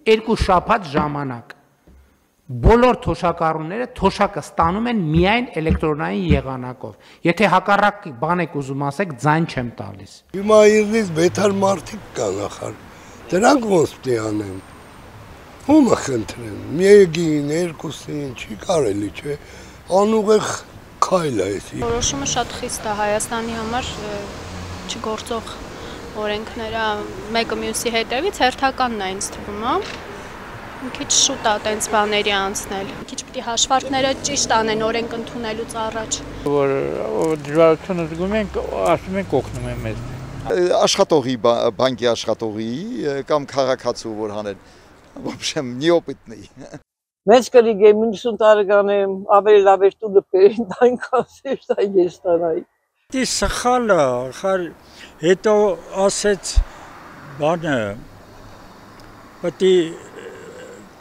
2 շաբաթ ժամանակ։ Բոլոր թոշակառուները թոշակը ստանում են միայն էլեկտրոնային եղանակով։ Եթե հակառակ բան եք ուզում ասեք, ձայն չեմ տալիս։ Հիմա իրենից բետար մարդիկ կան ախր։ Դրանք ոնց պիտի անեն։ Ո՞ւմը խնդրեմ։ Մեկին, երկուսին չի կարելի, չէ։ Անուղեղ քայլ է էսի։ Որոշումը շատ խիստ է Հայաստանի համար չգործող օրենքները մեկը մյուսի հետևից հերթականն է ինձ թվում, հա։ Մի քիչ շուտ է տենց բաների անցնել։ Մի քիչ պիտի հաշվարկները ճիշտ անեն օրենք ընդունելուց առաջ։ Որ դժվարությունը զգում ենք, ասում ենք օգնում են մեզ։ Աշխատողի, բանկի աշխատողի կամ քաղաքացու որ հանեն, в общем, неопытный։ Մեծ կրիգ եմ 90 տարեկան եմ, ավելի լավ էր տունը բերին, այն կասեր, այն ես տարայի։ Դի սխալը, խար հետո ասեց բանը, պետք է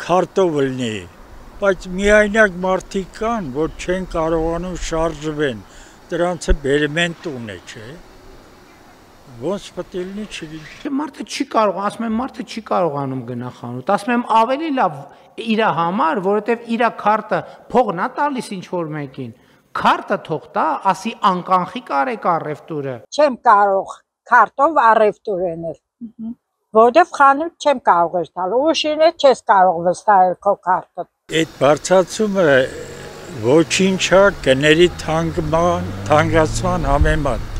քարտով լինի, բայց միայնակ մարդիկ կան, որ չեն կարողանում շարժվեն, դրանց բերմեն տուն է, չէ։ Ոնց պետք է լինի, չգիտեմ։ Մարդը չի կարող, ասում եմ մարդը չի կարողանում գնա խանութ, ասում եմ ավելի լավ իր համար, որովհետև իր քարտը փողն է տալիս ինչ որ մեկին, քարտը թող տա, ասի անկանխիկ արեք առևտուրը։ Չեմ կարող քարտով առևտուր անել, որովհետև խանութ չեմ կարող ես տալ, ուշին է չես կարող վստահել քո քարտը։ Այդ բարձրացումը ոչինչ է գների թանկացման համեմատ։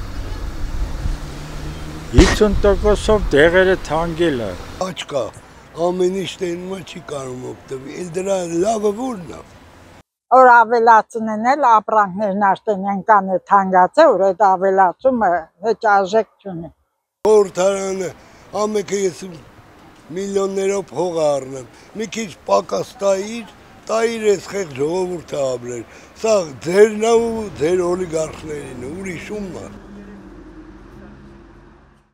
50%-ով դեղերը թանկել է։ Աչքա, ամեն ինչ տենում չի կարող օգտվել, էլ դրա լավը որն է։ Որ ավելացնեն էլ ապրանքներն արդեն այնքան է թանկացել, որ այդ ավելացումը ոչ արժեք չունի։ Խորհրդարանը ամենքը ես միլիոններով փող առնեմ, մի քիչ պակաս տայիր ես խեղ ժողովուրդը ապրել, սա ձերն ու ձեր օլիգարխներին, ուրիշ ումն է։